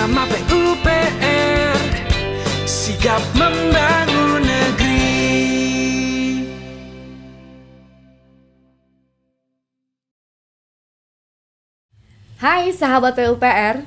bersama PUPR, sigap membangun negeri. Hai sahabat PUPR,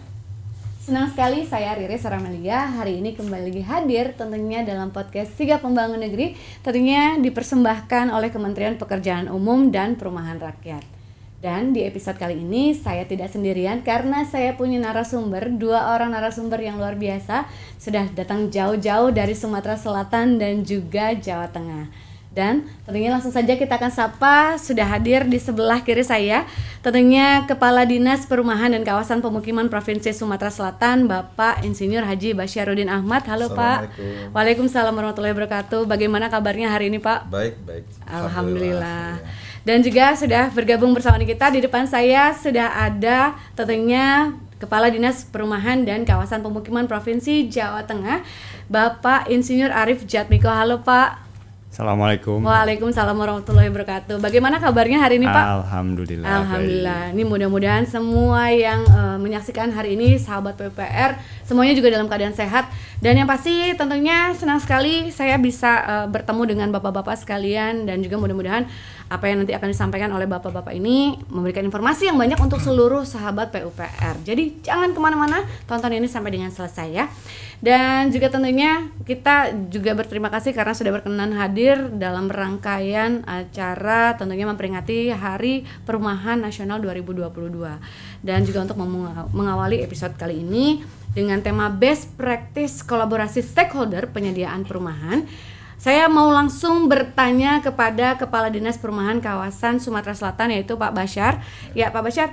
senang sekali saya Riris Ramalia hari ini kembali lagi hadir tentunya dalam podcast Sigap Membangun Negeri, tentunya dipersembahkan oleh Kementerian Pekerjaan Umum dan Perumahan Rakyat. Dan di episode kali ini saya tidak sendirian karena saya punya narasumber, 2 orang narasumber yang luar biasa, sudah datang jauh-jauh dari Sumatera Selatan dan juga Jawa Tengah. Dan tentunya langsung saja kita akan sapa, sudah hadir di sebelah kiri saya tentunya Kepala Dinas Perumahan dan Kawasan Pemukiman Provinsi Sumatera Selatan, Bapak Insinyur Haji Basyarudin Ahmad. Halo Pak. Waalaikumsalam warahmatullahi wabarakatuh. Bagaimana kabarnya hari ini Pak? Baik. Alhamdulillah. Dan juga sudah bergabung bersama kita di depan saya sudah ada tentunya Kepala Dinas Perumahan dan Kawasan Pemukiman Provinsi Jawa Tengah, Bapak Insinyur Arif Jatmiko. Halo Pak. Assalamualaikum. Waalaikumsalam warahmatullahi wabarakatuh. Bagaimana kabarnya hari ini Pak? Alhamdulillah. Ini mudah-mudahan semua yang menyaksikan hari ini sahabat PUPR semuanya juga dalam keadaan sehat. Dan yang pasti tentunya senang sekali saya bisa bertemu dengan bapak-bapak sekalian, dan juga mudah-mudahan apa yang nanti akan disampaikan oleh bapak-bapak ini memberikan informasi yang banyak untuk seluruh sahabat PUPR. Jadi jangan kemana-mana, tonton ini sampai dengan selesai ya. Dan juga tentunya kita juga berterima kasih karena sudah berkenan hadir dalam rangkaian acara tentunya memperingati Hari Perumahan Nasional 2022. Dan juga untuk mengawali episode kali ini dengan tema Best Practice Kolaborasi Stakeholder Penyediaan Perumahan, saya mau langsung bertanya kepada Kepala Dinas Perumahan Kawasan Sumatera Selatan, yaitu Pak Basyar. Ya Pak Basyar,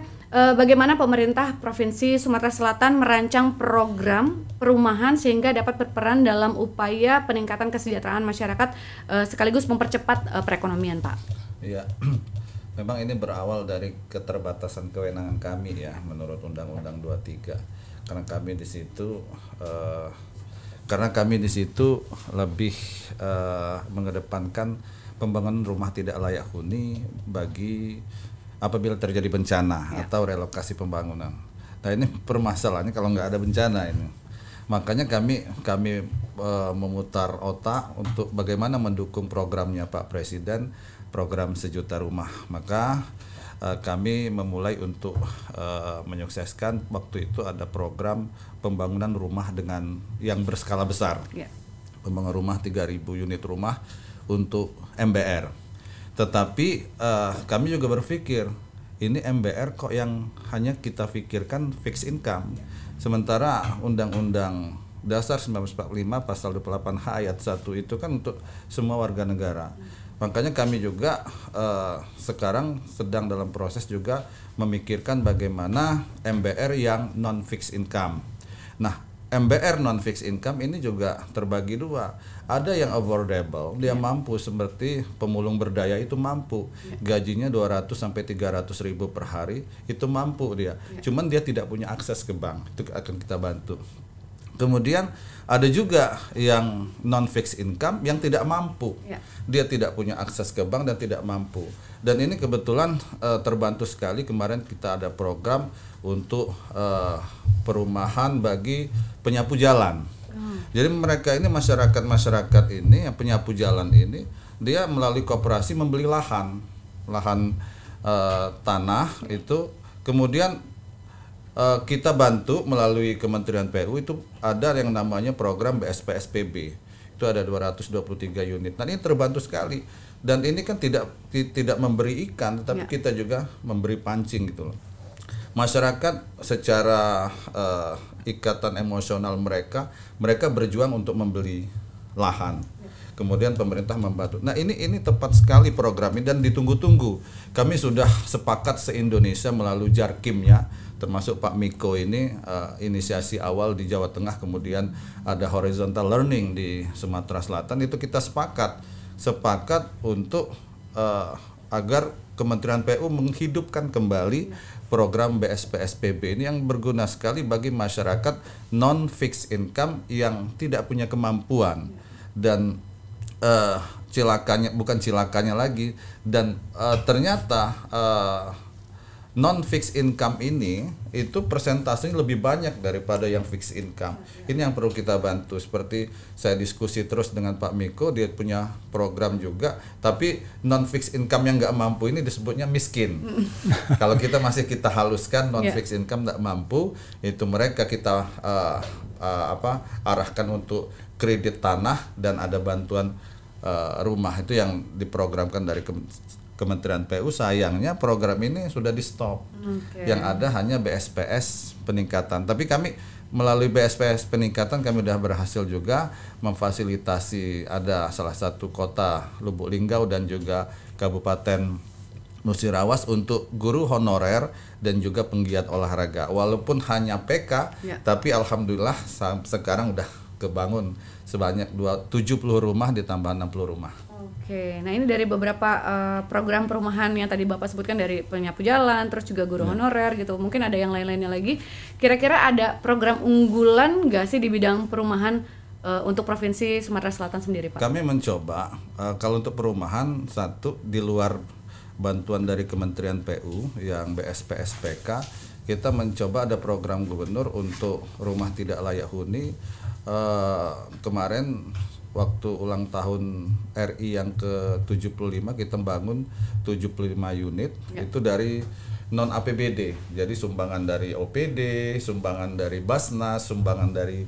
bagaimana pemerintah Provinsi Sumatera Selatan merancang program perumahan sehingga dapat berperan dalam upaya peningkatan kesejahteraan masyarakat sekaligus mempercepat perekonomian Pak? Iya, memang ini berawal dari keterbatasan kewenangan kami ya menurut Undang-Undang 23. Karena kami di situ lebih mengedepankan pembangunan rumah tidak layak huni bagi apabila terjadi bencana atau relokasi pembangunan. Nah ini permasalahannya kalau nggak ada bencana ini. Makanya kami memutar otak untuk bagaimana mendukung programnya Pak Presiden, program sejuta rumah. Maka kami memulai untuk menyukseskan waktu itu ada program pembangunan rumah dengan yang berskala besar. Pembangunan rumah 3.000 unit rumah untuk MBR. Tetapi kami juga berpikir ini MBR kok yang hanya kita pikirkan fixed income, sementara Undang-Undang Dasar 1945 pasal 28H ayat 1 itu kan untuk semua warga negara. Makanya kami juga sekarang sedang dalam proses juga memikirkan bagaimana MBR yang non fixed income. Nah, MBR non fixed income ini juga terbagi 2. Ada yang affordable, dia mampu seperti pemulung berdaya itu mampu. Gajinya 200 sampai 300 ribu per hari, itu mampu dia. Cuman dia tidak punya akses ke bank, itu akan kita bantu. Kemudian ada juga yang non fixed income yang tidak mampu. Dia tidak punya akses ke bank dan tidak mampu. Dan ini kebetulan terbantu sekali kemarin kita ada program untuk perumahan bagi penyapu jalan. Jadi mereka ini masyarakat ini yang penyapu jalan ini dia melalui koperasi membeli lahan tanah itu, kemudian kita bantu melalui Kementerian PU itu ada yang namanya program BSP-SPB. Itu ada 223 unit. Nah, ini terbantu sekali. Dan ini kan tidak memberi ikan, tetapi kita juga memberi pancing gitu loh. Masyarakat secara ikatan emosional mereka berjuang untuk membeli lahan. Kemudian pemerintah membantu. Nah, ini tepat sekali program ini dan ditunggu-tunggu. Kami sudah sepakat se-Indonesia melalui Jarkimnya, termasuk Pak Miko ini inisiasi awal di Jawa Tengah, kemudian ada horizontal learning di Sumatera Selatan. Itu kita sepakat untuk agar Kementerian PU menghidupkan kembali program BSP-SPB ini yang berguna sekali bagi masyarakat non fixed income yang tidak punya kemampuan. Dan bukan cilakanya lagi, dan ternyata non fixed income ini itu persentasenya lebih banyak daripada yang fixed income. Ini yang perlu kita bantu. Seperti saya diskusi terus dengan Pak Miko, dia punya program juga, tapi non fixed income yang nggak mampu ini disebutnya miskin. Kalau kita masih kita haluskan non fixed income nggak mampu, itu mereka kita arahkan untuk kredit tanah dan ada bantuan rumah, itu yang diprogramkan dari Kementerian PU. Sayangnya program ini sudah di stop. Yang ada hanya BSPS peningkatan. Tapi kami melalui BSPS peningkatan kami sudah berhasil juga memfasilitasi, ada salah satu kota Lubuk Linggau dan juga Kabupaten Musirawas untuk guru honorer dan juga penggiat olahraga. Walaupun hanya PK, tapi alhamdulillah sekarang udah kebangun sebanyak 70 rumah ditambah 60 rumah. Oke, nah ini dari beberapa program perumahan yang tadi Bapak sebutkan, dari penyapu jalan, terus juga guru honorer gitu. Mungkin ada yang lain-lainnya lagi. Kira-kira ada program unggulan nggak sih di bidang perumahan untuk Provinsi Sumatera Selatan sendiri, Pak? Kami mencoba, kalau untuk perumahan, satu, di luar bantuan dari Kementerian PU yang BSPSPK, kita mencoba ada program gubernur untuk rumah tidak layak huni. Kemarin waktu ulang tahun RI yang ke-75 kita bangun 75 unit, itu dari non APBD. Jadi sumbangan dari OPD, sumbangan dari Basnas, sumbangan dari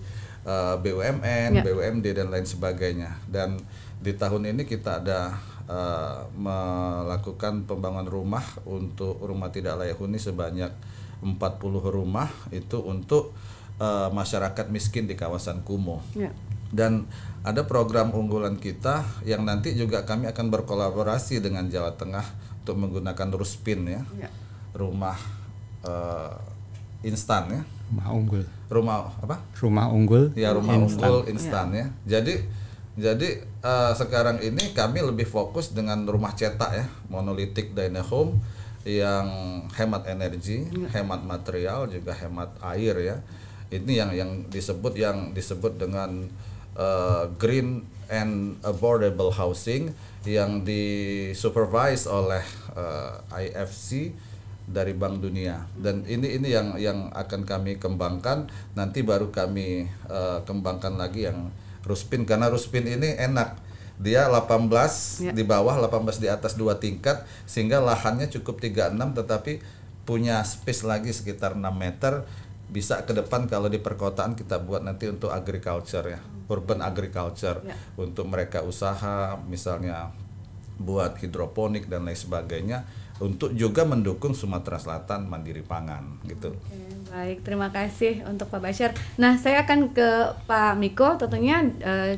BUMN, BUMD dan lain sebagainya. Dan di tahun ini kita ada melakukan pembangunan rumah untuk rumah tidak layak huni sebanyak 40 rumah, itu untuk masyarakat miskin di kawasan Kumuh. Dan ada program unggulan kita yang nanti juga kami akan berkolaborasi dengan Jawa Tengah untuk menggunakan Ruspin ya. Rumah instan ya. Rumah unggul. Rumah apa? Rumah unggul. Ya, rumah unggul instan ya. Jadi sekarang ini kami lebih fokus dengan rumah cetak ya, monolitik Dynahome yang hemat energi, hemat material, juga hemat air ya. Ini yang disebut dengan green and affordable housing yang disupervise oleh IFC dari Bank Dunia. Dan ini yang akan kami kembangkan, nanti baru kami kembangkan lagi yang Ruspin, karena Ruspin ini enak. Dia 18 di bawah, 18 di atas 2 tingkat, sehingga lahannya cukup 36 tetapi punya space lagi sekitar 6 meter. Bisa ke depan kalau di perkotaan kita buat nanti untuk agriculture ya, urban agriculture, untuk mereka usaha misalnya buat hidroponik dan lain sebagainya, untuk juga mendukung Sumatera Selatan mandiri pangan gitu. Oke, baik, terima kasih untuk Pak Bashar. Nah, saya akan ke Pak Miko, tentunya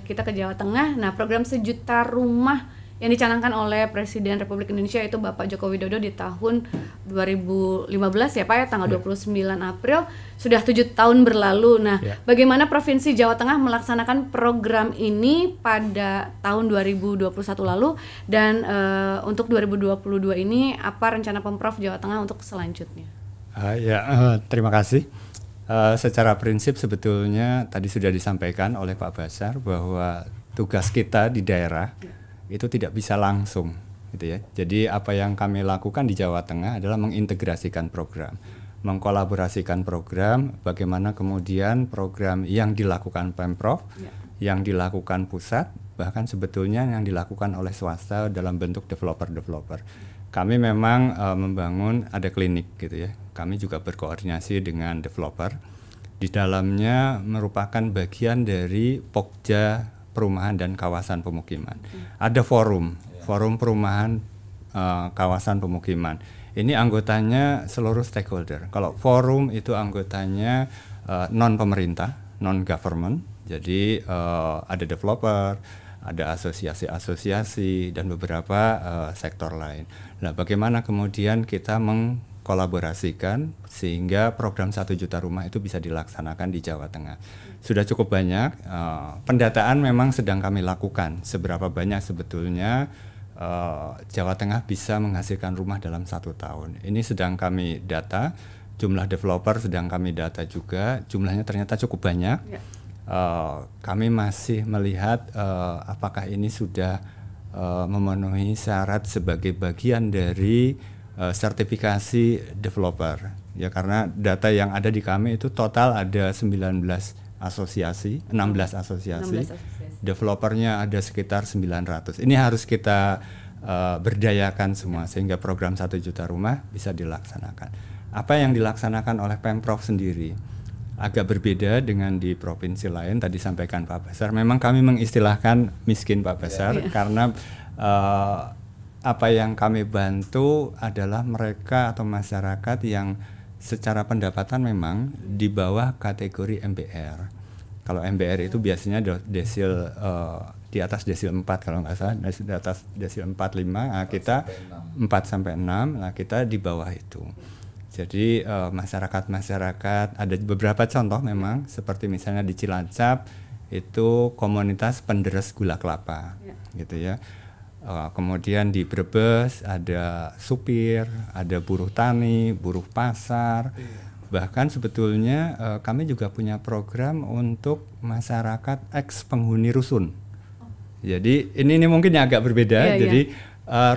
kita ke Jawa Tengah. Nah, program 1 juta rumah yang dicanangkan oleh Presiden Republik Indonesia itu Bapak Joko Widodo di tahun 2015 ya Pak ya, tanggal 29 April, sudah 7 tahun berlalu. Nah, bagaimana Provinsi Jawa Tengah melaksanakan program ini pada tahun 2021 lalu, dan untuk 2022 ini apa rencana Pemprov Jawa Tengah untuk selanjutnya? Terima kasih. Secara prinsip sebetulnya tadi sudah disampaikan oleh Pak Bashar bahwa tugas kita di daerah itu tidak bisa langsung gitu ya. Jadi apa yang kami lakukan di Jawa Tengah adalah mengintegrasikan program, mengkolaborasikan program, bagaimana kemudian program yang dilakukan Pemprov, yang dilakukan pusat, bahkan sebetulnya yang dilakukan oleh swasta dalam bentuk developer-developer. Kami memang membangun, ada klinik gitu ya. Kami juga berkoordinasi dengan developer. Di dalamnya merupakan bagian dari Pokja Perumahan dan Kawasan Pemukiman. Ada forum perumahan kawasan pemukiman. Ini anggotanya seluruh stakeholder. Kalau forum itu anggotanya non pemerintah, non government. Jadi ada developer, ada asosiasi-asosiasi dan beberapa sektor lain. Nah, bagaimana kemudian kita mengkolaborasikan sehingga program 1 juta rumah itu bisa dilaksanakan di Jawa Tengah. Sudah cukup banyak, pendataan memang sedang kami lakukan, seberapa banyak sebetulnya Jawa Tengah bisa menghasilkan rumah dalam 1 tahun. Ini sedang kami data, jumlah developer sedang kami data juga, jumlahnya ternyata cukup banyak. Kami masih melihat apakah ini sudah memenuhi syarat sebagai bagian dari sertifikasi developer. Ya, karena data yang ada di kami itu total ada 16 asosiasi. Developernya ada sekitar 900. Ini harus kita berdayakan semua sehingga program 1 juta rumah bisa dilaksanakan. Apa yang dilaksanakan oleh Pemprov sendiri agak berbeda dengan di provinsi lain. Tadi sampaikan Pak Basar, memang kami mengistilahkan miskin Pak Basar karena apa yang kami bantu adalah mereka atau masyarakat yang secara pendapatan memang di bawah kategori MBR. Kalau MBR itu biasanya desil di atas desil 4 kalau nggak salah, di atas desil 4-5, nah kita 4-6, nah kita di bawah itu. Jadi masyarakat ada beberapa contoh memang, seperti misalnya di Cilacap itu komunitas penderes gula kelapa, gitu ya. Kemudian di Brebes ada supir, ada buruh tani, buruh pasar. Bahkan sebetulnya kami juga punya program untuk masyarakat ex penghuni rusun. Jadi ini mungkin yang agak berbeda. Jadi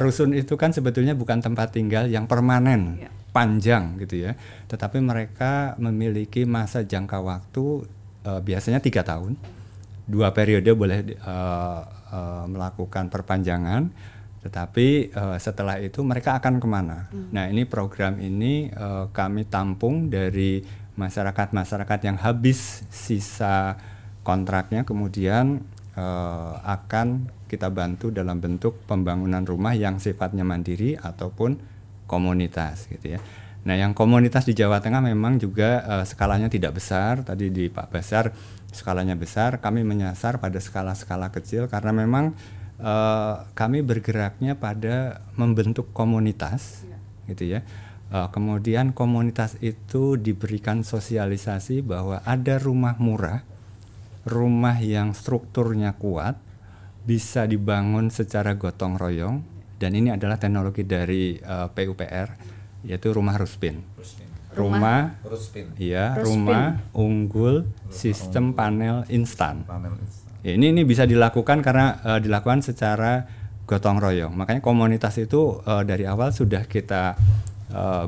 rusun itu kan sebetulnya bukan tempat tinggal yang permanen, panjang gitu ya. Tetapi mereka memiliki masa jangka waktu biasanya 3 tahun. 2 periode boleh melakukan perpanjangan, tetapi setelah itu mereka akan kemana? Nah, ini program ini kami tampung dari masyarakat yang habis sisa kontraknya, kemudian akan kita bantu dalam bentuk pembangunan rumah yang sifatnya mandiri ataupun komunitas gitu ya. Nah, yang komunitas di Jawa Tengah memang juga skalanya tidak besar. Tadi di Pak Basar skalanya besar, kami menyasar pada skala-skala kecil karena memang kami bergeraknya pada membentuk komunitas, gitu ya. Kemudian komunitas itu diberikan sosialisasi bahwa ada rumah murah, rumah yang strukturnya kuat, bisa dibangun secara gotong royong, dan ini adalah teknologi dari PUPR, yaitu rumah Ruspin. Rumah unggul sistem panel instan. Ya, ini bisa dilakukan karena dilakukan secara gotong royong. Makanya komunitas itu dari awal sudah kita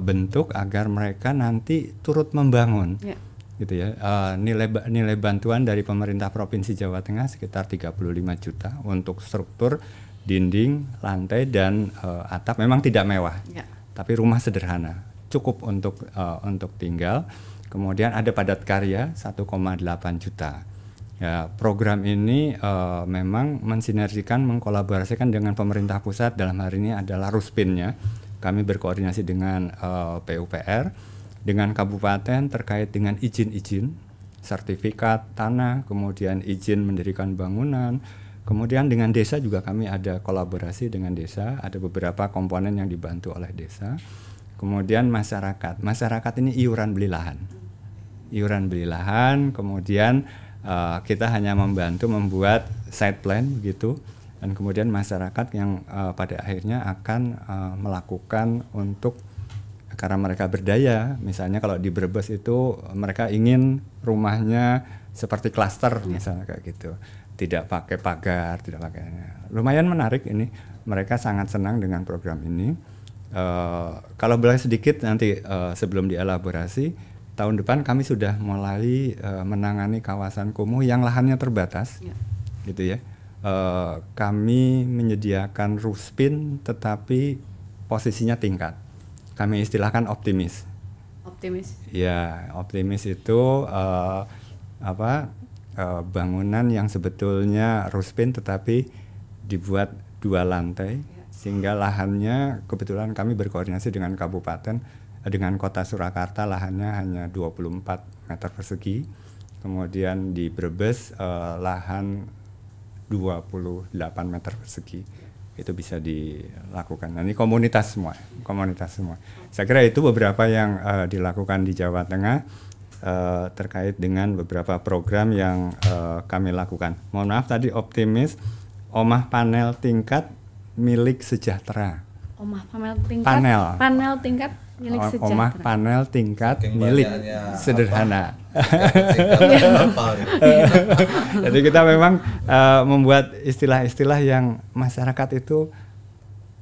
bentuk agar mereka nanti turut membangun. Gitu ya. Nilai bantuan dari pemerintah Provinsi Jawa Tengah sekitar 35 juta untuk struktur dinding, lantai dan atap. Memang tidak mewah. Tapi rumah sederhana, cukup untuk tinggal. Kemudian ada padat karya 1,8 juta. Ya, program ini memang mensinergikan, mengkolaborasikan dengan pemerintah pusat. Dalam hari ini adalah Ruspinnya. Kami berkoordinasi dengan PUPR, dengan kabupaten terkait dengan izin-izin, sertifikat tanah, kemudian izin mendirikan bangunan. Kemudian dengan desa juga kami ada kolaborasi dengan desa. Ada beberapa komponen yang dibantu oleh desa. Kemudian masyarakat ini iuran beli lahan, kemudian kita hanya membantu membuat site plan begitu, dan kemudian masyarakat yang pada akhirnya akan melakukan untuk, karena mereka berdaya, misalnya kalau di Brebes itu mereka ingin rumahnya seperti klaster misalnya kayak gitu, tidak pakai pagar, lumayan menarik ini, mereka sangat senang dengan program ini. Kalau boleh sedikit nanti sebelum dielaborasi, tahun depan kami sudah mulai menangani kawasan kumuh yang lahannya terbatas, gitu ya. Kami menyediakan Ruspin tetapi posisinya tingkat. Kami istilahkan optimis. Ya, optimis itu bangunan yang sebetulnya Ruspin tetapi dibuat 2 lantai. Sehingga lahannya kebetulan kami berkoordinasi dengan kabupaten, dengan kota Surakarta lahannya hanya 24 meter persegi. Kemudian di Brebes lahan 28 meter persegi. Itu bisa dilakukan. Nah, ini komunitas semua. Saya kira itu beberapa yang dilakukan di Jawa Tengah terkait dengan beberapa program yang kami lakukan. Mohon maaf tadi optimis, omah panel tingkat milik Sejahtera. Omah panel tingkat milik Sejahtera. Omah panel tingkat milik sederhana. Jadi kita memang membuat istilah-istilah yang masyarakat itu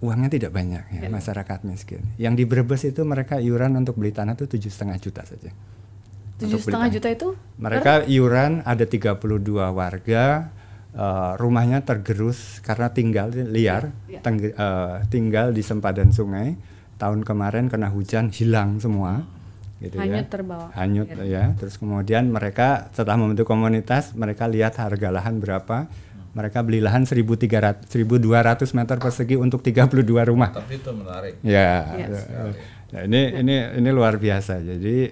uangnya tidak banyak ya, masyarakat miskin. Yang di Brebes itu mereka iuran untuk beli tanah itu 7,5 juta saja. 7,5 juta itu? Mereka iuran ada 32 warga, rumahnya tergerus karena tinggal liar, tinggal di sempadan sungai. Tahun kemarin kena hujan hilang semua. Gitu hanyut ya. terbawa. Hanyut ya. Terus kemudian mereka setelah membentuk komunitas, mereka lihat harga lahan berapa. Mereka beli lahan 1.200 meter persegi untuk 32 rumah. Tapi itu menarik. Ya. Nah, ini luar biasa. Jadi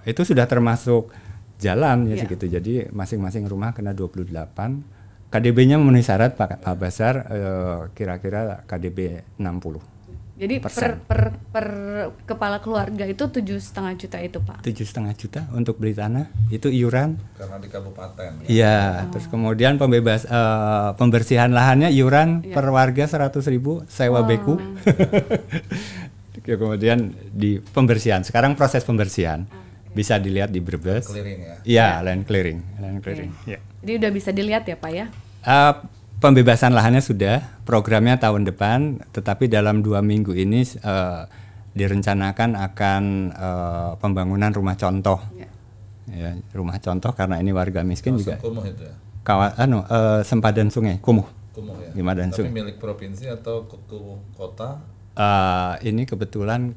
itu sudah termasuk jalan ya segitu. Jadi masing-masing rumah kena 28. KDB-nya memenuhi syarat Pak Basar, kira-kira KDB 60. Jadi per kepala keluarga itu 7,5 juta itu Pak? 7,5 juta untuk beli tanah, itu iuran. Karena di kabupaten. Iya, terus kemudian pembersihan lahannya iuran per warga 100.000, sewa beku. Kemudian di pembersihan, sekarang proses pembersihan bisa dilihat di Brebes. Clearing ya? Iya, land clearing. Ya. Jadi udah bisa dilihat ya Pak ya? Pembebasan lahannya sudah, programnya tahun depan, tetapi dalam 2 minggu ini direncanakan akan pembangunan rumah contoh. Ya, rumah contoh karena ini warga miskin juga. Kumuh itu ya? Sempadan sungai, Kumuh. Kumuh ya? Tapi sungai. Milik provinsi atau kota? Ini kebetulan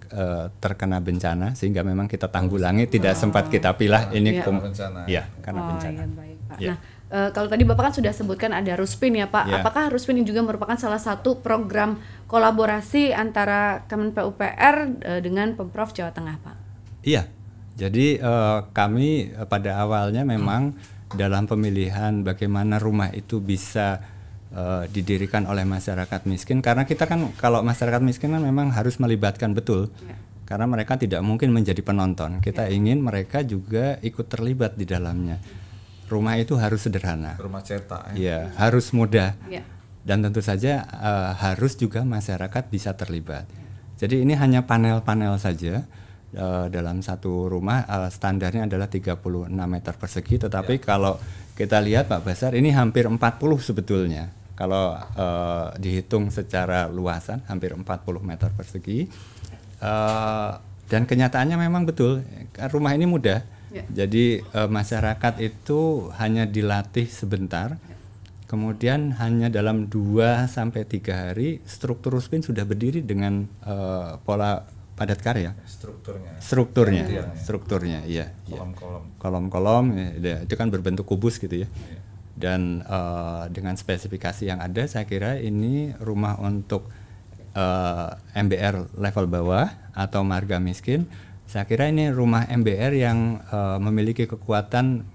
terkena bencana sehingga memang kita tanggulangi, tidak sempat kita pilah ini bencana. Ya, karena bencana. Iya, baik, Pak. Ya. Nah, kalau tadi Bapak kan sudah sebutkan ada Ruspin ya Pak. Ya. Apakah Ruspin ini juga merupakan salah satu program kolaborasi antara Kemen PUPR dengan Pemprov Jawa Tengah Pak? Iya. Jadi kami pada awalnya memang dalam pemilihan bagaimana rumah itu bisa didirikan oleh masyarakat miskin, karena kita kan kalau masyarakat miskin kan memang harus melibatkan betul. Karena mereka tidak mungkin menjadi penonton. Kita ingin mereka juga ikut terlibat di dalamnya. Rumah itu harus sederhana. Rumah cetak. Ya, harus mudah. Dan tentu saja harus juga masyarakat bisa terlibat. Jadi ini hanya panel-panel saja. Dalam satu rumah standarnya adalah 36 meter persegi. Tetapi kalau kita lihat Pak Basar, ini hampir 40 sebetulnya. Kalau dihitung secara luasan hampir 40 meter persegi. Dan kenyataannya memang betul, rumah ini mudah. Jadi masyarakat itu hanya dilatih sebentar, kemudian hanya dalam 2 sampai 3 hari struktur Ruspin sudah berdiri dengan pola padat karya. Strukturnya, iya. Kolom-kolom, ya, itu kan berbentuk kubus gitu ya. Dan dengan spesifikasi yang ada, saya kira ini rumah untuk MBR level bawah atau marga miskin. Saya kira ini rumah MBR yang memiliki kekuatan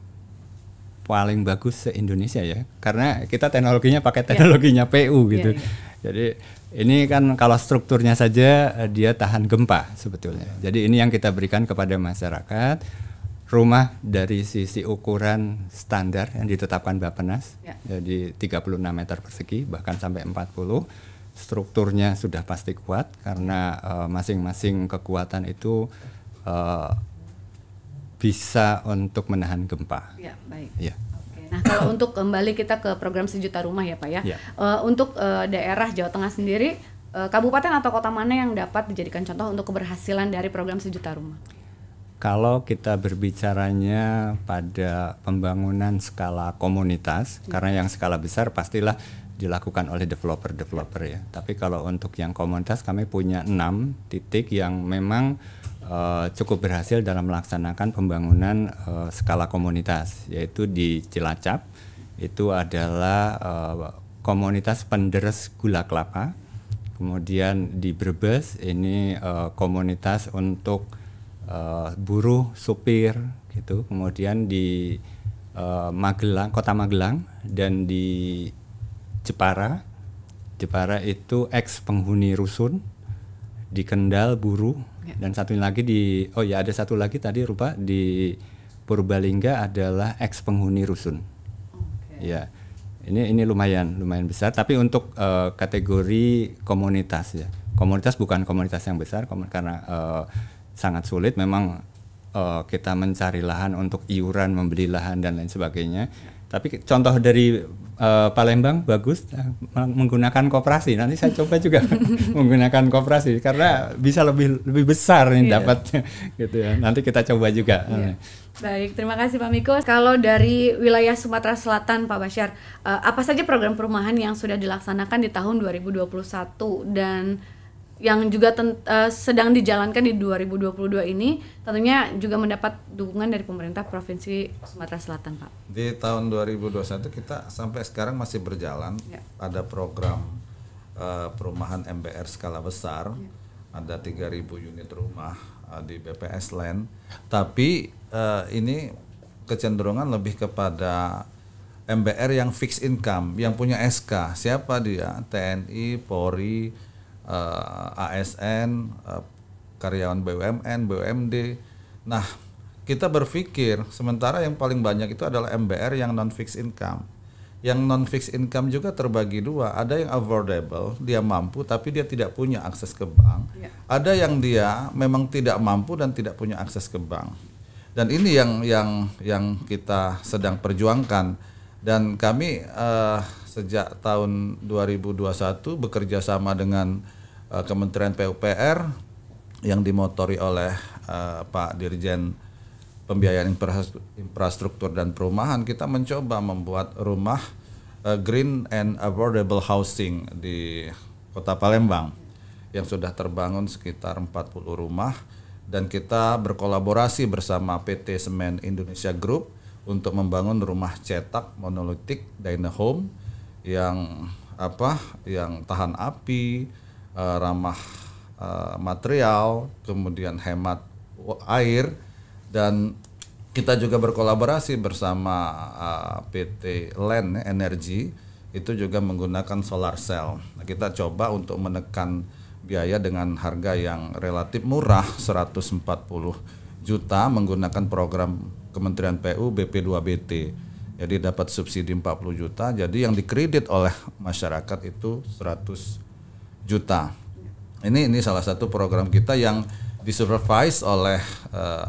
paling bagus se-Indonesia ya, karena kita teknologinya pakai teknologinya PU gitu. Jadi ini kan kalau strukturnya saja dia tahan gempa sebetulnya. Jadi ini yang kita berikan kepada masyarakat, rumah dari sisi ukuran standar yang ditetapkan Bappenas, jadi 36 meter persegi bahkan sampai 40. Strukturnya sudah pasti kuat karena masing-masing kekuatan itu bisa untuk menahan gempa. Ya, baik. Ya. Oke. Nah, kalau untuk kembali kita ke program Sejuta Rumah ya Pak ya. Untuk daerah Jawa Tengah sendiri, kabupaten atau kota mana yang dapat dijadikan contoh untuk keberhasilan dari program Sejuta Rumah? Kalau kita berbicaranya pada pembangunan skala komunitas, karena yang skala besar pastilah dilakukan oleh developer ya. Tapi kalau untuk yang komunitas kami punya 6 titik yang memang cukup berhasil dalam melaksanakan pembangunan skala komunitas, yaitu di Cilacap itu adalah komunitas penderes gula kelapa, kemudian di Brebes ini komunitas untuk buruh supir gitu, kemudian di Magelang, kota Magelang, dan di Jepara itu ex penghuni rusun, di Kendal buruh, dan satu lagi ada satu lagi tadi rupa di Purbalingga adalah ex penghuni rusun. Ya, ini lumayan besar. Tapi untuk kategori komunitas ya, komunitas bukan komunitas yang besar karena sangat sulit. Memang kita mencari lahan untuk iuran, membeli lahan dan lain sebagainya. Tapi contoh dari Palembang bagus menggunakan koperasi. Nanti saya coba juga menggunakan koperasi karena bisa lebih besar nih dapatnya gitu ya. Nanti kita coba juga. Baik, terima kasih Pak Miko. Kalau dari wilayah Sumatera Selatan Pak Basyar, apa saja program perumahan yang sudah dilaksanakan di tahun 2021 dan yang juga sedang dijalankan di 2022 ini tentunya juga mendapat dukungan dari pemerintah Provinsi Sumatera Selatan, Pak. Di tahun 2021 kita sampai sekarang masih berjalan. Ada program perumahan MBR skala besar, ada 3.000 unit rumah di BPS Land. Tapi ini kecenderungan lebih kepada MBR yang fixed income, yang punya SK. Siapa dia? TNI, Polri, ASN, karyawan BUMN, BUMD. Nah, kita berpikir sementara yang paling banyak itu adalah MBR yang non fixed income. Yang non fixed income juga terbagi dua. Ada yang affordable, dia mampu tapi dia tidak punya akses ke bank. Ada yang dia memang tidak mampu dan tidak punya akses ke bank. Dan ini yang kita sedang perjuangkan. Dan kami sejak tahun 2021 bekerja sama dengan Kementerian PUPR yang dimotori oleh Pak Dirjen Pembiayaan Infrastruktur dan Perumahan. Kita mencoba membuat rumah green and affordable housing di Kota Palembang yang sudah terbangun sekitar 40 rumah, dan kita berkolaborasi bersama PT Semen Indonesia Group untuk membangun rumah cetak monolitik Dynahome yang tahan api, ramah material, kemudian hemat air. Dan kita juga berkolaborasi bersama PT Land Energy, itu juga menggunakan solar cell. Nah, kita coba untuk menekan biaya dengan harga yang relatif murah, 140 juta, menggunakan program Kementerian PU BP2BT. Jadi dapat subsidi 40 juta, jadi yang dikredit oleh masyarakat itu 100 juta. Ini salah satu program kita yang disupervise oleh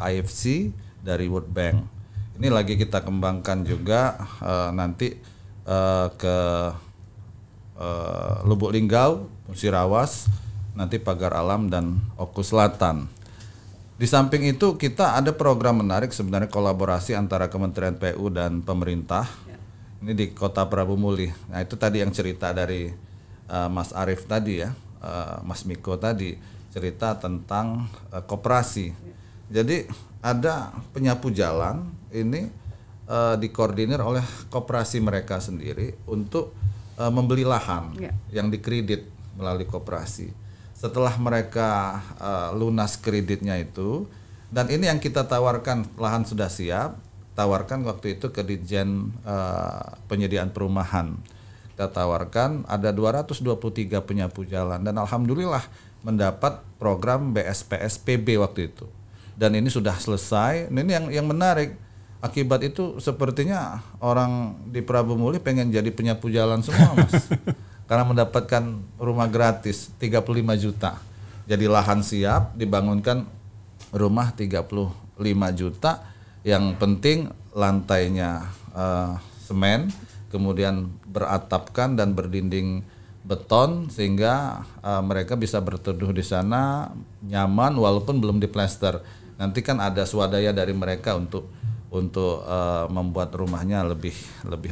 IFC dari World Bank. Ini lagi kita kembangkan juga nanti ke Lubuk Linggau, Musirawas, nanti Pagar Alam dan Oku Selatan. Di samping itu kita ada program menarik sebenarnya, kolaborasi antara Kementerian PU dan pemerintah. Ini di Kota Prabu Muli. Nah, itu tadi yang cerita dari Mas Arief tadi ya, Mas Miko tadi cerita tentang koperasi. Jadi ada penyapu jalan ini dikoordinir oleh koperasi mereka sendiri untuk membeli lahan yang dikredit melalui koperasi. Setelah mereka lunas kreditnya itu, dan ini yang kita tawarkan, lahan sudah siap, tawarkan waktu itu ke Ditjen Penyediaan Perumahan. Kita tawarkan ada 223 penyapu jalan, dan alhamdulillah mendapat program BSPS-PB waktu itu. Dan ini sudah selesai. Ini yang menarik. Akibat itu sepertinya orang di Prabu Muli pengen jadi penyapu jalan semua, Mas. Karena mendapatkan rumah gratis 35 juta. Jadi lahan siap, dibangunkan rumah 35 juta. Yang penting lantainya semen, kemudian beratapkan dan berdinding beton, sehingga mereka bisa berteduh di sana nyaman walaupun belum diplester. Nanti kan ada swadaya dari mereka untuk membuat rumahnya lebih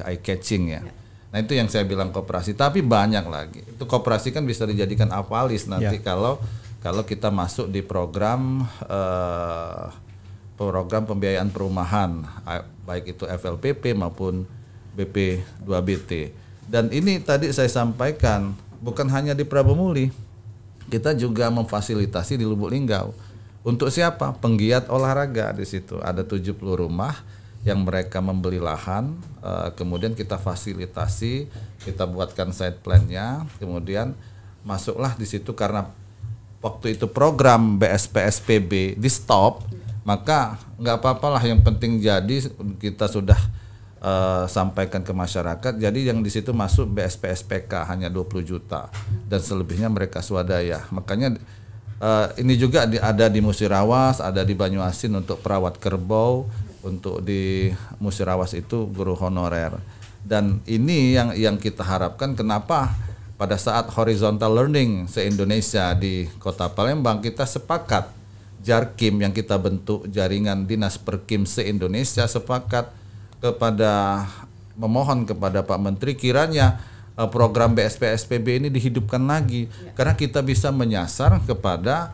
eye catching ya. Nah, itu yang saya bilang koperasi, tapi banyak lagi. Itu koperasi kan bisa dijadikan apalis nanti kalau kita masuk di program pembiayaan perumahan, baik itu FLPP maupun BP2BT. Dan ini tadi saya sampaikan bukan hanya di Prabu Muli, kita juga memfasilitasi di Lubuk Linggau. Untuk siapa? Penggiat olahraga di situ. Ada 70 rumah yang mereka membeli lahan, kemudian kita fasilitasi, kita buatkan site plan-nya, kemudian masuklah di situ. Karena waktu itu program BSPS-PB di stop, maka nggak apa-apalah, yang penting jadi kita sudah sampaikan ke masyarakat. Jadi yang di situ masuk BSPS-PK hanya 20 juta dan selebihnya mereka swadaya. Makanya ini juga ada di Musirawas, ada di Banyuasin untuk perawat kerbau, untuk di Musirawas itu guru honorer. Dan ini yang kita harapkan, kenapa pada saat horizontal learning se-Indonesia di Kota Palembang kita sepakat Jarkim yang kita bentuk, jaringan Dinas Perkim se-Indonesia, sepakat kepada memohon kepada Pak Menteri kiranya program BSP SPB ini dihidupkan lagi, karena kita bisa menyasar kepada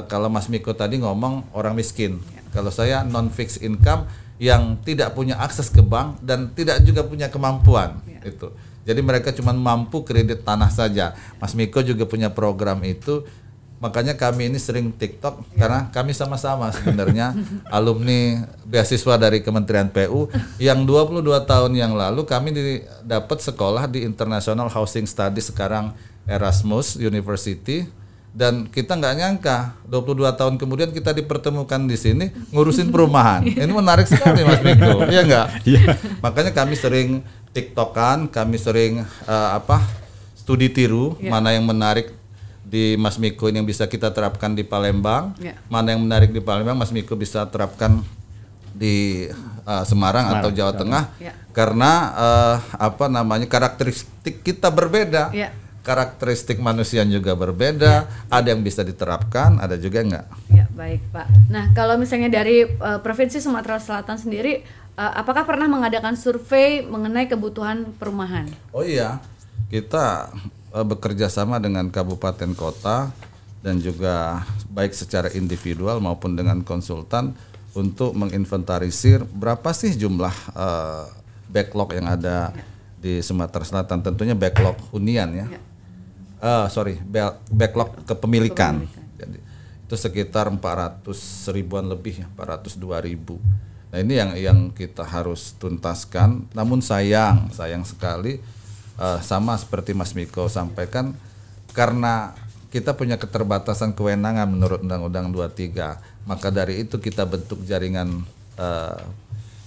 kalau Mas Miko tadi ngomong orang miskin, kalau saya non fixed income yang tidak punya akses ke bank dan tidak juga punya kemampuan itu. Jadi mereka cuma mampu kredit tanah saja. Mas Miko juga punya program itu. Makanya kami ini sering TikTok karena kami sama-sama sebenarnya alumni beasiswa dari Kementerian PU yang 22 tahun yang lalu kami dapat sekolah di International Housing Studies, sekarang Erasmus University. Dan kita nggak nyangka 22 tahun kemudian kita dipertemukan di sini ngurusin perumahan. Ini menarik sekali Mas Miko, iya nggak? Makanya kami sering TikTokan, kami sering studi tiru mana yang menarik di Mas Miko ini yang bisa kita terapkan di Palembang, mana yang menarik di Palembang Mas Miko bisa terapkan di Semarang atau Jawa Tengah, karena karakteristik kita berbeda. Karakteristik manusia juga berbeda, ada yang bisa diterapkan, ada juga enggak. Ya, baik Pak. Nah, kalau misalnya dari Provinsi Sumatera Selatan sendiri, apakah pernah mengadakan survei mengenai kebutuhan perumahan? Oh iya, kita bekerja sama dengan kabupaten kota dan juga baik secara individual maupun dengan konsultan untuk menginventarisir berapa sih jumlah backlog yang ada di Sumatera Selatan, tentunya backlog hunian ya. Backlog kepemilikan. Jadi itu sekitar 400 ribuan lebih, 402.000. Nah ini yang kita harus tuntaskan. Namun sayang sekali sama seperti Mas Miko sampaikan, karena kita punya keterbatasan kewenangan menurut Undang-Undang 23. Maka dari itu kita bentuk jaringan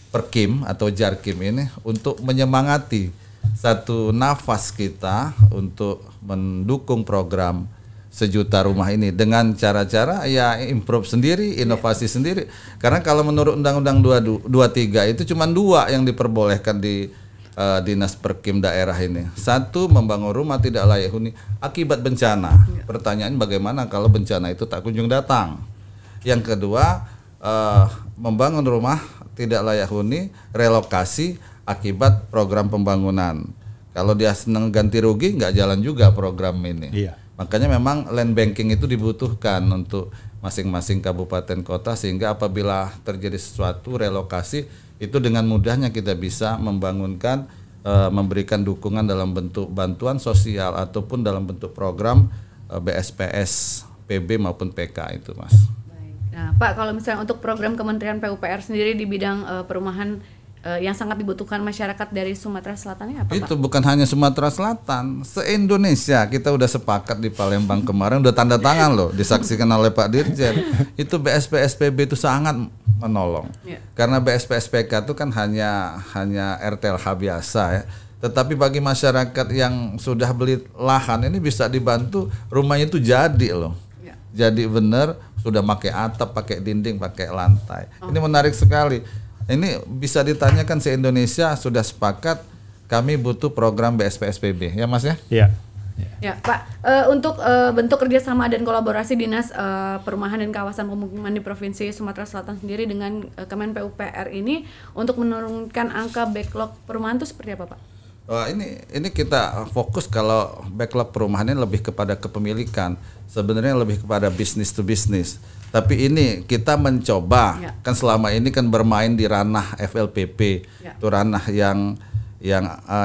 Perkim atau Jarkim ini untuk menyemangati satu nafas kita untuk mendukung program 1 juta rumah ini dengan cara-cara ya improve sendiri, inovasi sendiri. Karena kalau menurut Undang-Undang 23 itu cuma 2 yang diperbolehkan di Dinas Perkim daerah ini. 1, membangun rumah tidak layak huni akibat bencana. Pertanyaan bagaimana kalau bencana itu tak kunjung datang. Yang kedua, membangun rumah tidak layak huni relokasi akibat program pembangunan. Kalau dia senang ganti rugi nggak jalan juga program ini. Makanya memang land banking itu dibutuhkan untuk masing-masing kabupaten kota, sehingga apabila terjadi sesuatu relokasi itu dengan mudahnya kita bisa membangunkan, memberikan dukungan dalam bentuk bantuan sosial ataupun dalam bentuk program BSPS, PB maupun PK itu Mas. Nah Pak, kalau misalnya untuk program Kementerian PUPR sendiri di bidang perumahan yang sangat dibutuhkan masyarakat dari Sumatera Selatan ini apa itu, Pak? Bukan hanya Sumatera Selatan, se-Indonesia kita udah sepakat di Palembang kemarin, udah tanda tangan loh, disaksikan oleh Pak Dirjen. Itu BSP SPB itu sangat menolong. Karena BSP SPK itu kan hanya RTLH biasa ya. Tetapi bagi masyarakat yang sudah beli lahan ini bisa dibantu rumahnya itu jadi loh. Jadi benar, sudah pakai atap, pakai dinding, pakai lantai. Ini menarik sekali. Ini bisa ditanyakan se-Indonesia sudah sepakat kami butuh program BSP SPB ya Mas ya? Ya Pak, untuk bentuk kerjasama dan kolaborasi Dinas Perumahan dan Kawasan Pemukiman di Provinsi Sumatera Selatan sendiri dengan Kemen PUPR ini untuk menurunkan angka backlog perumahan itu seperti apa Pak? Ini kita fokus, kalau backlog perumahan ini lebih kepada kepemilikan, sebenarnya lebih kepada business to business. Tapi ini kita mencoba, kan selama ini kan bermain di ranah FLPP, itu ranah yang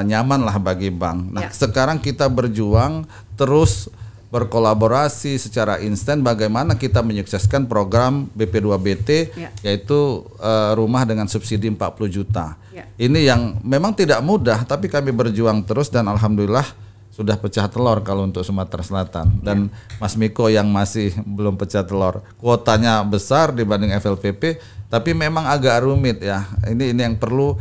nyaman lah bagi bank. Nah sekarang kita berjuang terus berkolaborasi secara instan bagaimana kita menyukseskan program BP2BT, yaitu rumah dengan subsidi 40 juta. Ini yang memang tidak mudah, tapi kami berjuang terus dan alhamdulillah sudah pecah telur kalau untuk Sumatera Selatan. Dan Mas Miko yang masih belum pecah telur, kuotanya besar dibanding FLPP, tapi memang agak rumit ya. Ini yang perlu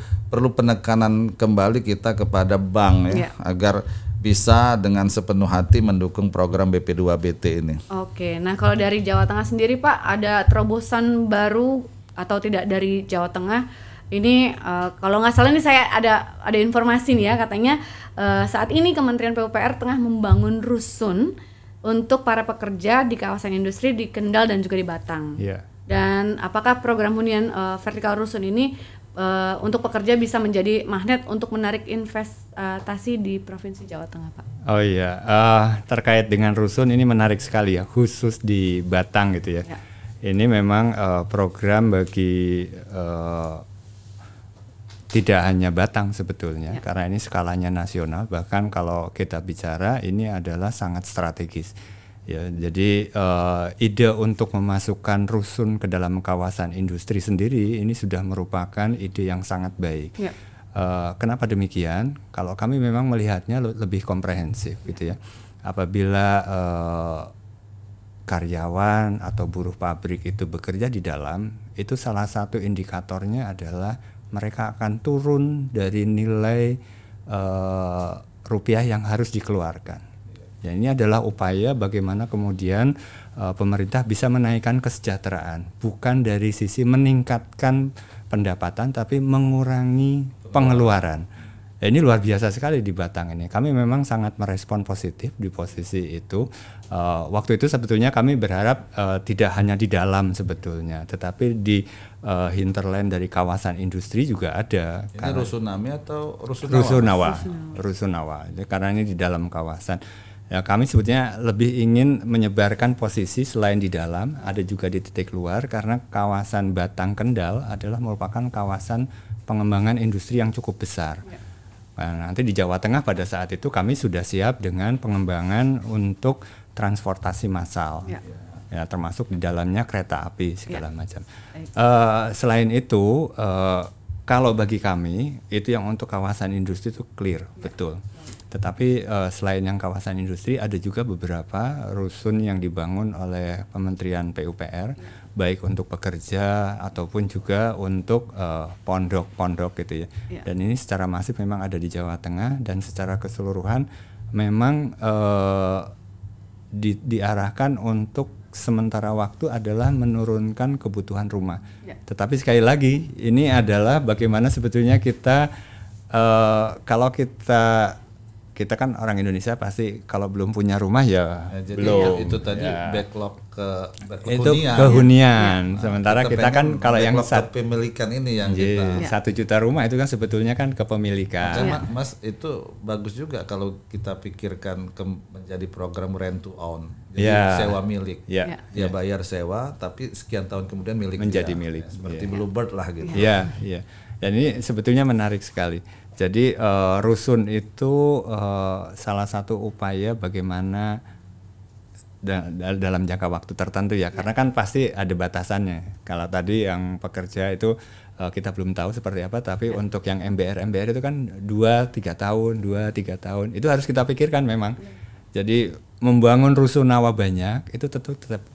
penekanan kembali kita kepada bank ya, agar bisa dengan sepenuh hati mendukung program BP2BT ini. Oke, nah kalau dari Jawa Tengah sendiri Pak, ada terobosan baru atau tidak dari Jawa Tengah. Ini kalau nggak salah nih saya ada informasi nih ya, katanya saat ini Kementerian PUPR tengah membangun rusun untuk para pekerja di kawasan industri di Kendal dan juga di Batang. Yeah. Dan apakah program hunian vertikal rusun ini untuk pekerja bisa menjadi magnet untuk menarik investasi di Provinsi Jawa Tengah, Pak? Oh iya, terkait dengan rusun ini menarik sekali ya, khusus di Batang gitu ya. Ini memang program bagi tidak hanya Batang sebetulnya, karena ini skalanya nasional. Bahkan kalau kita bicara ini adalah sangat strategis. Ya, jadi ide untuk memasukkan rusun ke dalam kawasan industri sendiri ini sudah merupakan ide yang sangat baik. Kenapa demikian? Kalau kami memang melihatnya lebih komprehensif gitu ya. Apabila karyawan atau buruh pabrik itu bekerja di dalam, itu salah satu indikatornya adalah mereka akan turun dari nilai rupiah yang harus dikeluarkan. Ya, ini adalah upaya bagaimana kemudian pemerintah bisa menaikkan kesejahteraan, bukan dari sisi meningkatkan pendapatan, tapi mengurangi pengeluaran. Ya, ini luar biasa sekali di Batang ini. Kami memang sangat merespon positif di posisi itu. Waktu itu sebetulnya kami berharap tidak hanya di dalam sebetulnya, tetapi di hinterland dari kawasan industri juga ada. Ini Rusunami atau Rusunawa? Rusunawa. Karena ini di dalam kawasan. Ya, kami sebetulnya lebih ingin menyebarkan posisi selain di dalam, ada juga di titik luar, karena kawasan Batang Kendal adalah merupakan kawasan pengembangan industri yang cukup besar. Nah, nanti di Jawa Tengah pada saat itu kami sudah siap dengan pengembangan untuk transportasi massal, ya, termasuk di dalamnya kereta api segala macam. Selain itu, kalau bagi kami itu yang untuk kawasan industri itu clear, betul. Tetapi selain yang kawasan industri ada juga beberapa rusun yang dibangun oleh Kementerian PUPR, baik untuk pekerja ataupun juga untuk pondok-pondok gitu ya. Dan ini secara masif memang ada di Jawa Tengah, dan secara keseluruhan memang diarahkan untuk sementara waktu adalah menurunkan kebutuhan rumah. Tetapi sekali lagi ini adalah bagaimana sebetulnya kita kalau kita kan orang Indonesia pasti kalau belum punya rumah ya jadi belum. Itu tadi backlog itu kehunian. Sementara kita kan kalau yang kepemilikan ini yang kita 1 juta rumah itu kan sebetulnya kan kepemilikan. Mas itu bagus juga kalau kita pikirkan menjadi program rent to own. Jadi sewa milik. Dia bayar sewa tapi sekian tahun kemudian milik menjadi dia. milik. Seperti Bluebird lah gitu. Iya. Dan ini sebetulnya menarik sekali. Jadi rusun itu salah satu upaya bagaimana dalam jangka waktu tertentu ya, karena kan pasti ada batasannya. Kalau tadi yang pekerja itu kita belum tahu seperti apa, tapi untuk yang MBR itu kan 2-3 tahun itu harus kita pikirkan memang. Jadi membangun rusunawa banyak itu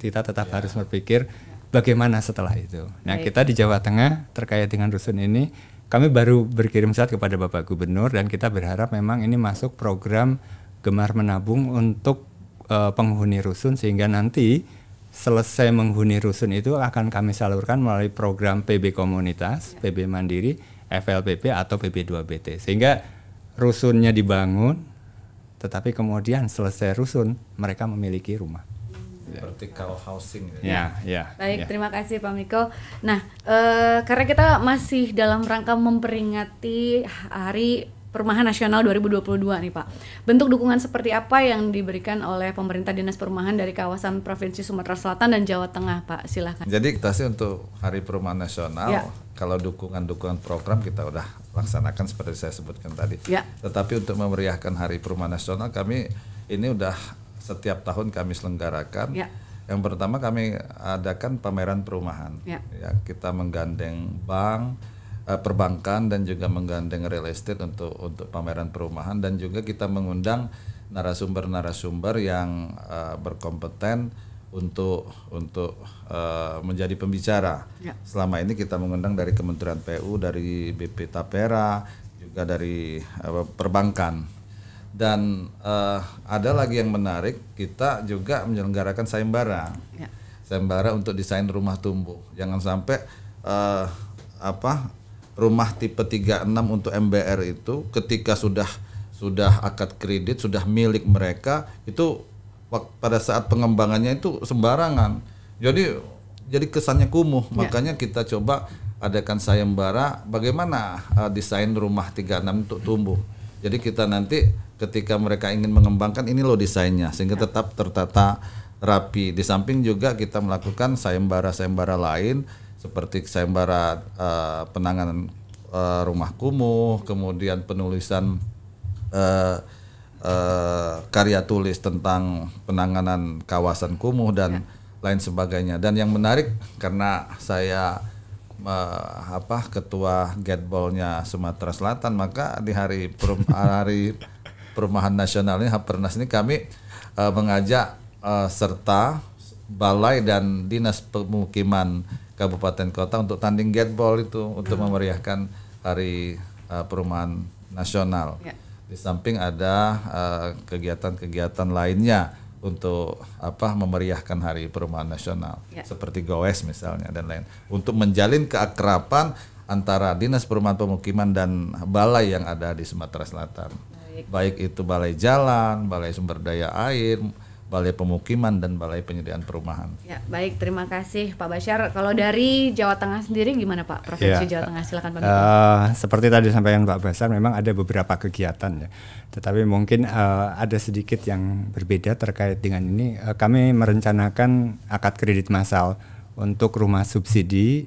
kita tetap harus berpikir bagaimana setelah itu. Nah, kita di Jawa Tengah terkait dengan rusun ini, kami baru berkirim surat kepada Bapak Gubernur dan kita berharap memang ini masuk program Gemar Menabung untuk penghuni rusun, sehingga nanti selesai menghuni rusun itu akan kami salurkan melalui program PB Komunitas, PB Mandiri, FLPP atau PB2BT, sehingga rusunnya dibangun tetapi kemudian selesai rusun mereka memiliki rumah. Vertical housing. Baik, terima kasih Pak Miko. Nah, karena kita masih dalam rangka memperingati Hari Perumahan Nasional 2022 nih Pak. Bentuk dukungan seperti apa yang diberikan oleh pemerintah Dinas Perumahan dari kawasan Provinsi Sumatera Selatan dan Jawa Tengah, Pak? Silakan. Jadi kita sih untuk Hari Perumahan Nasional, kalau dukungan program kita udah laksanakan seperti saya sebutkan tadi. Tetapi untuk memeriahkan Hari Perumahan Nasional, kami ini udah setiap tahun kami selenggarakan. Yang pertama kami adakan pameran perumahan. Kita menggandeng bank, perbankan dan juga menggandeng real estate untuk pameran perumahan, dan juga kita mengundang narasumber yang berkompeten untuk menjadi pembicara. Selama ini kita mengundang dari Kementerian PU, dari BP Tapera, juga dari perbankan. Dan ada lagi yang menarik, kita juga menyelenggarakan sayembara. Sayembara untuk desain rumah tumbuh. Jangan sampai rumah tipe 36 untuk MBR itu ketika sudah akad kredit, sudah milik mereka, itu pada saat pengembangannya itu sembarangan. Jadi kesannya kumuh. Makanya kita coba adakan sayembara bagaimana desain rumah 36 untuk tumbuh. Jadi kita nanti ketika mereka ingin mengembangkan, ini loh desainnya, sehingga tetap tertata rapi. Di samping juga kita melakukan sayembara lain seperti sayembara penanganan rumah kumuh, kemudian penulisan karya tulis tentang penanganan kawasan kumuh dan lain sebagainya. Dan yang menarik karena saya ketua Getbolnya Sumatera Selatan, maka di hari Perumahan Nasional ini, Hapernas ini, kami mengajak serta balai dan dinas pemukiman kabupaten kota untuk tanding Getbol itu untuk memeriahkan hari Perumahan Nasional. Di samping ada kegiatan-kegiatan lainnya untuk memeriahkan hari Perumahan Nasional, seperti goes misalnya dan lain, untuk menjalin keakraban antara dinas perumahan pemukiman dan balai yang ada di Sumatera Selatan. Baik itu balai jalan, balai sumber daya air, balai pemukiman dan balai penyediaan perumahan. Ya, baik, terima kasih Pak Basyar. Kalau dari Jawa Tengah sendiri gimana Pak? Provinsi Jawa Tengah, silakan Pak. Seperti tadi disampaikan Pak Basyar, memang ada beberapa kegiatan ya. Tetapi mungkin ada sedikit yang berbeda terkait dengan ini. Kami merencanakan akad kredit massal untuk rumah subsidi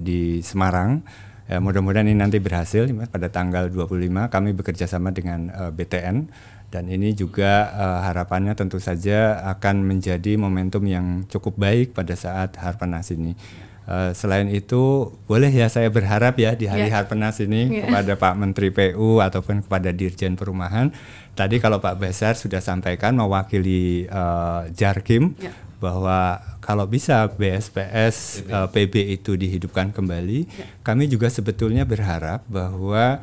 di Semarang. Mudah-mudahan ini nanti berhasil. Pada tanggal 25 kami bekerja sama dengan BTN. Dan ini juga harapannya tentu saja akan menjadi momentum yang cukup baik pada saat Harpenas ini. Selain itu, boleh ya saya berharap ya di hari Harpenas ini kepada Pak Menteri PU ataupun kepada Dirjen Perumahan. Tadi kalau Pak Basyar sudah sampaikan mewakili Jarkim bahwa kalau bisa BSPS PB itu dihidupkan kembali, kami juga sebetulnya berharap bahwa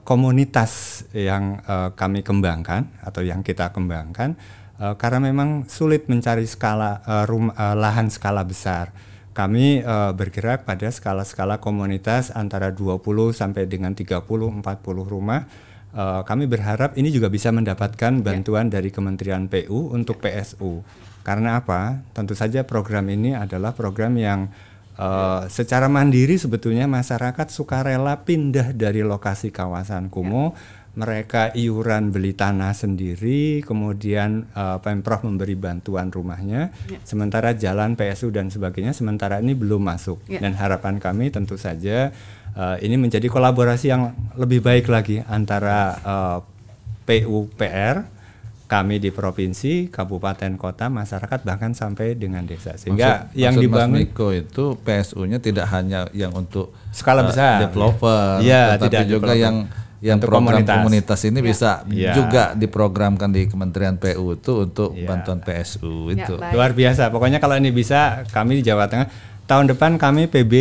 komunitas yang kami kembangkan atau yang kita kembangkan, karena memang sulit mencari lahan skala besar. Kami bergerak pada skala-skala komunitas antara 20 sampai dengan 30-40 rumah. Kami berharap ini juga bisa mendapatkan bantuan dari Kementerian PU untuk PSU. Karena apa? Tentu saja program ini adalah program yang secara mandiri sebetulnya masyarakat sukarela pindah dari lokasi kawasan kumuh. Mereka iuran beli tanah sendiri, kemudian Pemprov memberi bantuan rumahnya, sementara jalan PSU dan sebagainya sementara ini belum masuk. Dan harapan kami tentu saja ini menjadi kolaborasi yang lebih baik lagi antara PUPR, kami di provinsi, kabupaten, kota, masyarakat, bahkan sampai dengan desa. Sehingga yang dibangun Mas Miko itu PSU-nya tidak hanya yang untuk skala besar, developer, tetapi juga yang program komunitas ini bisa juga diprogramkan di Kementerian PU itu untuk bantuan PSU itu. Luar biasa. Pokoknya kalau ini bisa, kami di Jawa Tengah tahun depan kami PB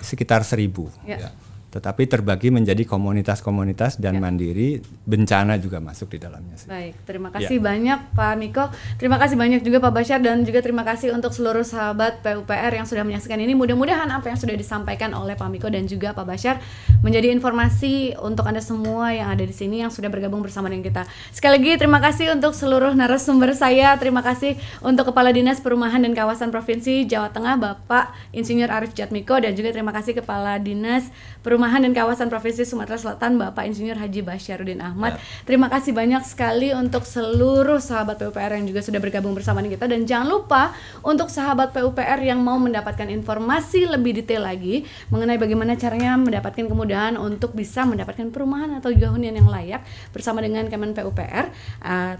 sekitar 1.000. Tetapi terbagi menjadi komunitas-komunitas dan mandiri, bencana juga masuk di dalamnya. Baik, terima kasih banyak Pak Miko, terima kasih banyak juga Pak Basyar, dan juga terima kasih untuk seluruh sahabat PUPR yang sudah menyaksikan ini. Mudah-mudahan apa yang sudah disampaikan oleh Pak Miko dan juga Pak Basyar menjadi informasi untuk Anda semua yang ada di sini yang sudah bergabung bersama dengan kita. Sekali lagi terima kasih untuk seluruh narasumber saya, terima kasih untuk Kepala Dinas Perumahan dan Kawasan Provinsi Jawa Tengah Bapak Insinyur Arief Jatmiko, dan juga terima kasih Kepala Dinas Perumahan dan Kawasan Provinsi Sumatera Selatan Bapak Insinyur Haji Basyaruddin Ahmad. Terima kasih banyak sekali untuk seluruh sahabat PUPR yang juga sudah bergabung bersama dengan kita, dan jangan lupa untuk sahabat PUPR yang mau mendapatkan informasi lebih detail lagi mengenai bagaimana caranya mendapatkan kemudahan untuk bisa mendapatkan perumahan atau juga hunian yang layak bersama dengan Kemen PUPR,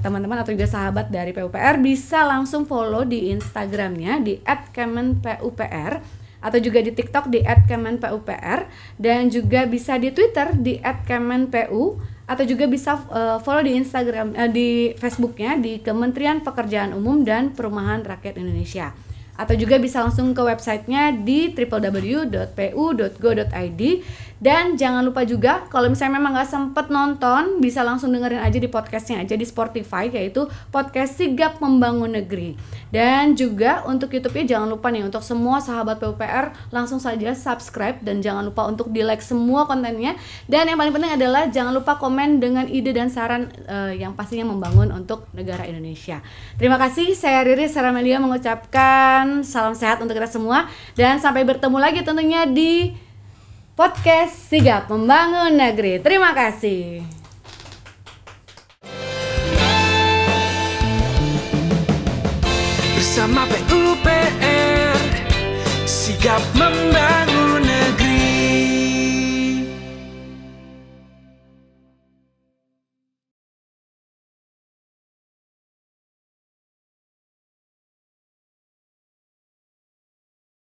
teman-teman atau juga sahabat dari PUPR bisa langsung follow di Instagramnya di @kemenpupr, atau juga di TikTok di @kemenpupr, dan juga bisa di Twitter di @kemenpu, atau juga bisa follow di Instagram di Facebooknya di Kementerian Pekerjaan Umum dan Perumahan Rakyat Indonesia. atau juga bisa langsung ke websitenya di www.pu.go.id. Dan jangan lupa juga kalau misalnya memang nggak sempet nonton, bisa langsung dengerin aja di podcastnya aja di Spotify, yaitu podcast Sigap Membangun Negeri. Dan juga untuk YouTube-nya jangan lupa nih, untuk semua sahabat PUPR langsung saja subscribe dan jangan lupa untuk di-like semua kontennya. Dan yang paling penting adalah jangan lupa komen dengan ide dan saran yang pastinya membangun untuk negara Indonesia. Terima kasih, saya Riri Saramelia mengucapkan salam sehat untuk kita semua dan sampai bertemu lagi tentunya di podcast Sigap Membangun Negeri. Terima kasih. Bersama PUPR, sigap membangun